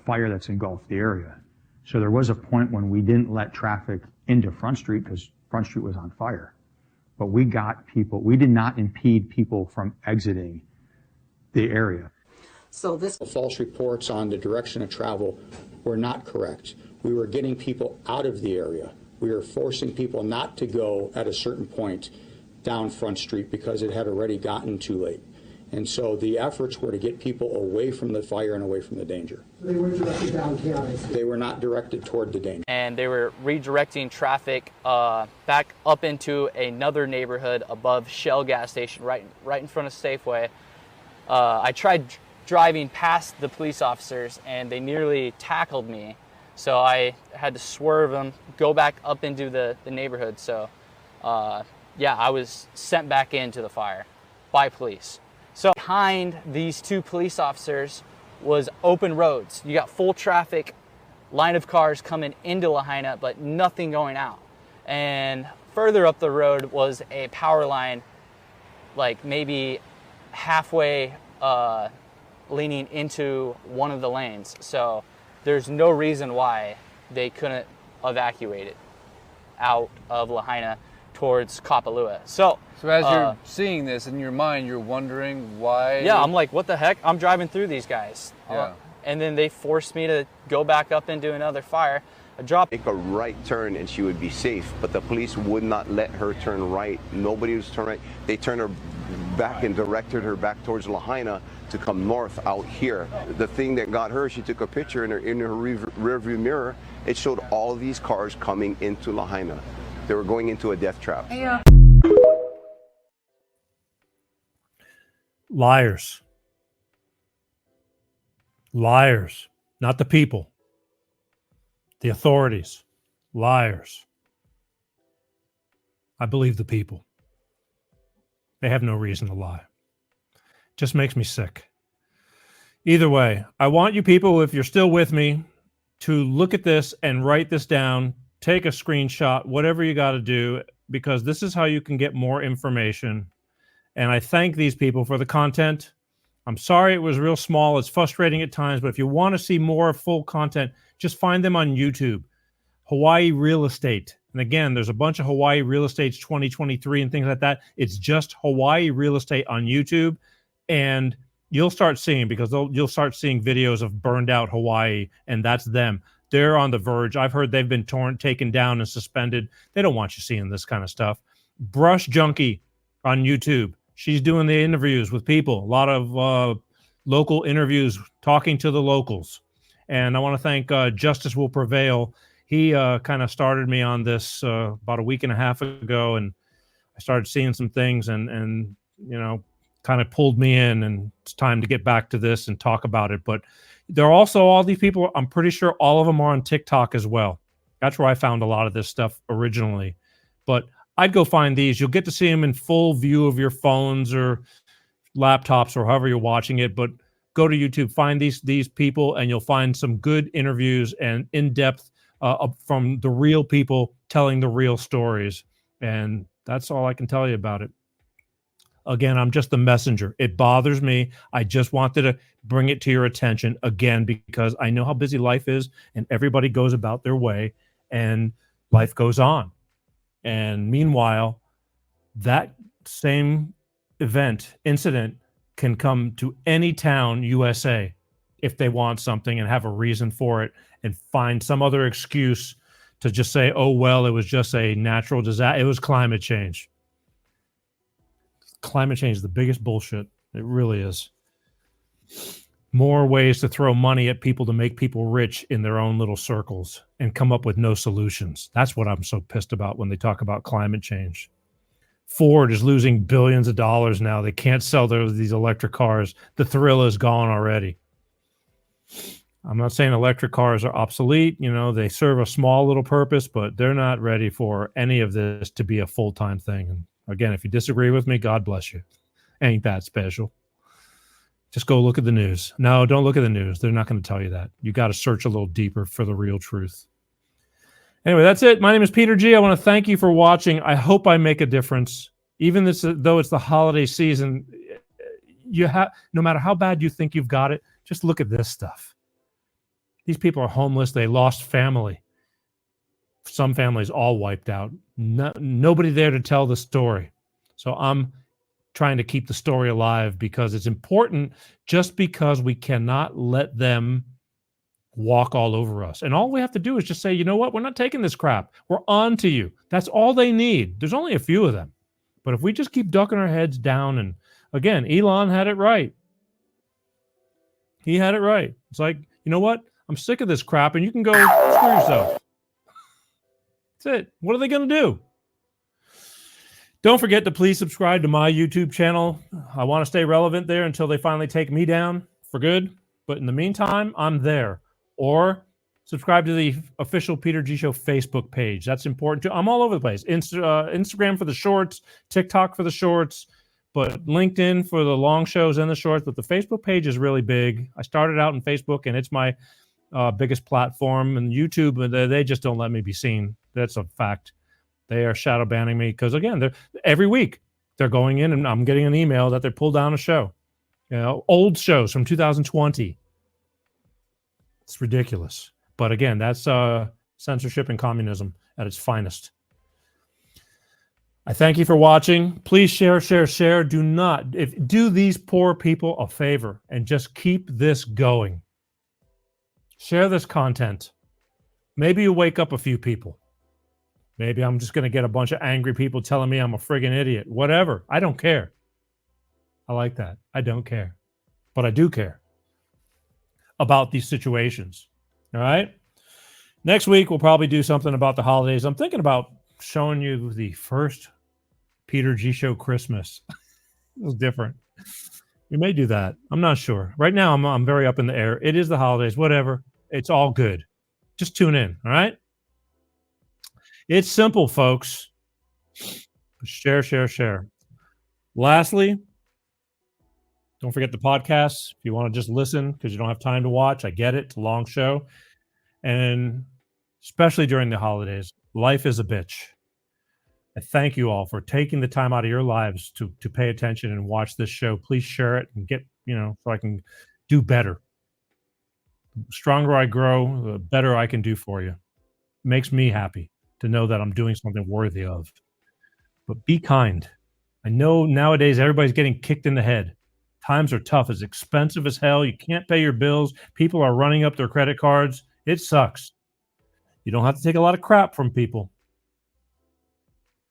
fire that's engulfed the area. So there was a point when we didn't let traffic into Front Street because Front Street was on fire. But we did not impede people from exiting the area. So this false reports on the direction of travel were not correct. We were getting people out of the area. We were forcing people not to go at a certain point down Front Street because it had already gotten too late. And so the efforts were to get people away from the fire and away from the danger. So they weren't directed downtown? They were not directed toward the danger. And they were redirecting traffic back up into another neighborhood above Shell gas station, right in front of Safeway. I tried driving past the police officers and they nearly tackled me. So I had to swerve them, go back up into the neighborhood. So yeah, I was sent back into the fire by police. So behind these two police officers was open roads. You got full traffic, line of cars coming into Lahaina, but nothing going out. And further up the road was a power line, like maybe halfway leaning into one of the lanes. So there's no reason why they couldn't evacuate it out of Lahaina towards Kapalua. So as you're seeing this in your mind, you're wondering why. Yeah, I'm like, what the heck? I'm driving through these guys. Yeah. And then they forced me to go back up into another fire. Make a right turn and she would be safe, but the police would not let her turn right. Nobody was turning right. They turned her back and directed her back towards Lahaina to come north out here. The thing that got her, she took a picture in her rearview mirror. It showed all of these cars coming into Lahaina. They were going into a death trap. Yeah. Liars. Liars. Not the people. The authorities. Liars. I believe the people. They have no reason to lie. Just makes me sick. Either way, I want you people, if you're still with me, to look at this and write this down, take a screenshot, whatever you got to do, because this is how you can get more information. And I thank these people for the content. I'm sorry it was real small. It's frustrating at times, but if you want to see more full content, just find them on YouTube. Hawaii Real Estate. And again, there's a bunch of Hawaii Real Estates 2023 and things like that. It's just Hawaii Real Estate on YouTube. And you'll start seeing, because you'll start seeing videos of burned out Hawaii, and that's them. They're on the verge. I've heard they've been taken down and suspended. They don't want you seeing this kind of stuff. Brush Junkie on YouTube. She's doing the interviews with people. A lot of local interviews, talking to the locals. And I want to thank Justice Will Prevail. He kind of started me on this about a week and a half ago, and I started seeing some things and kind of pulled me in, and it's time to get back to this and talk about it. But there are also all these people, I'm pretty sure all of them are on TikTok as well. That's where I found a lot of this stuff originally. But I'd go find these. You'll get to see them in full view of your phones or laptops or however you're watching it. But go to YouTube, find these people, and you'll find some good interviews and in-depth from the real people telling the real stories. And that's all I can tell you about it. Again, I'm just the messenger. It bothers me. I just wanted to bring it to your attention again, because I know how busy life is, and everybody goes about their way, and life goes on. And meanwhile, that same incident can come to any town, USA, if they want something and have a reason for it, and find some other excuse to just say, oh, well, it was just a natural disaster. It was climate change. Climate change is the biggest bullshit. It really is. more ways to throw money at people to make people rich in their own little circles and come up with no solutions. That's what I'm so pissed about when they talk about climate change. Ford is losing billions of dollars now. They can't sell these electric cars. The thrill is gone already. I'm not saying electric cars are obsolete. You know, they serve a small little purpose, but they're not ready for any of this to be a full-time thing. And again, if you disagree with me, God bless you. Ain't that special. Just go look at the news. No, don't look at the news. They're not going to tell you that. You got to search a little deeper for the real truth. Anyway, that's it. My name is Peter G. I want to thank you for watching. I hope I make a difference. Even though it's the holiday season, no matter how bad you think you've got it, just look at this stuff. These people are homeless. They lost family. Some families all wiped out. Nobody there to tell the story. So I'm trying to keep the story alive because it's important, just because we cannot let them walk all over us. And all we have to do is just say, you know what? We're not taking this crap. We're on to you. That's all they need. There's only a few of them. But if we just keep ducking our heads down, and again, Elon had it right. He had it right. It's like, you know what? I'm sick of this crap, and you can go screw yourself. That's it. What are they going to do? Don't forget to please subscribe to my YouTube channel. I want to stay relevant there until they finally take me down for good. But in the meantime, I'm there. Or subscribe to the official Peter G Show Facebook page. That's important too. I'm all over the place. Instagram for the shorts, TikTok for the shorts, but LinkedIn for the long shows and the shorts. But the Facebook page is really big. I started out in Facebook, and it's my biggest platform. And YouTube, they just don't let me be seen. That's a fact. They are shadow banning me because, again, every week they're going in and I'm getting an email that they pulled down a show. You know, old shows from 2020. It's ridiculous. But again, that's censorship and communism at its finest. I thank you for watching. Please share. Do these poor people a favor and just keep this going. Share this content. Maybe you wake up a few people. Maybe I'm just going to get a bunch of angry people telling me I'm a friggin' idiot. Whatever. I don't care. I like that. I don't care. But I do care about these situations. All right? Next week, we'll probably do something about the holidays. I'm thinking about showing you the first Peter G Show Christmas. It was different. We may do that. I'm not sure. Right now, I'm very up in the air. It is the holidays. Whatever. It's all good. Just tune in. All right? It's simple, folks. Share. Lastly, don't forget the podcasts. If you want to just listen because you don't have time to watch, I get it. It's a long show. And especially during the holidays, life is a bitch. I thank you all for taking the time out of your lives to pay attention and watch this show. Please share it and get, so I can do better. The stronger I grow, the better I can do for you. It makes me happy to know that I'm doing something worthy of. But be kind. I know nowadays everybody's getting kicked in the head. Times are tough. It's expensive as hell. You can't pay your bills. People are running up their credit cards. It sucks. You don't have to take a lot of crap from people.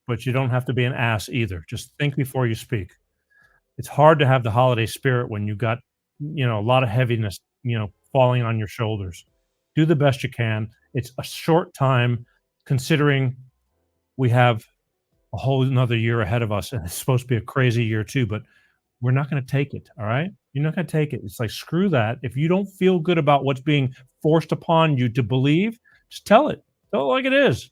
But you don't have to be an ass either. Just think before you speak. It's hard to have the holiday spirit when you got, a lot of heaviness, falling on your shoulders. Do the best you can. It's a short time, considering we have a whole another year ahead of us, and it's supposed to be a crazy year too, but we're not going to take it, all right? You're not going to take it. It's like, screw that. If you don't feel good about what's being forced upon you to believe, just tell it. Tell it like it is.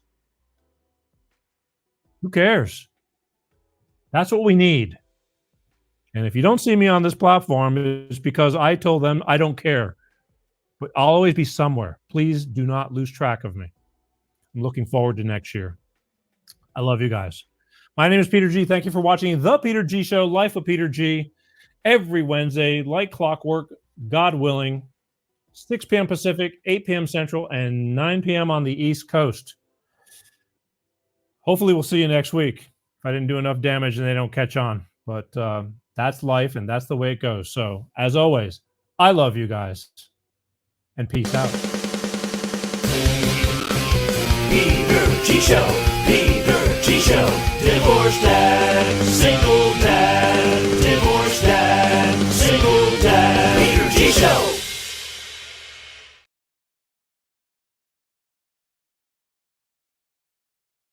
Who cares? That's what we need. And if you don't see me on this platform, it's because I told them I don't care. But I'll always be somewhere. Please do not lose track of me. I'm looking forward to next year. I love you guys. My name is Peter G. Thank you for watching The Peter G Show, Life of Peter G. Every Wednesday, like clockwork, God willing, 6 p.m. Pacific, 8 p.m. Central, and 9 p.m. on the East Coast. Hopefully we'll see you next week. If I didn't do enough damage and they don't catch on. But that's life, and that's the way it goes. So, as always, I love you guys. And peace out. Peter G Show, Peter G Show, Divorce Dad.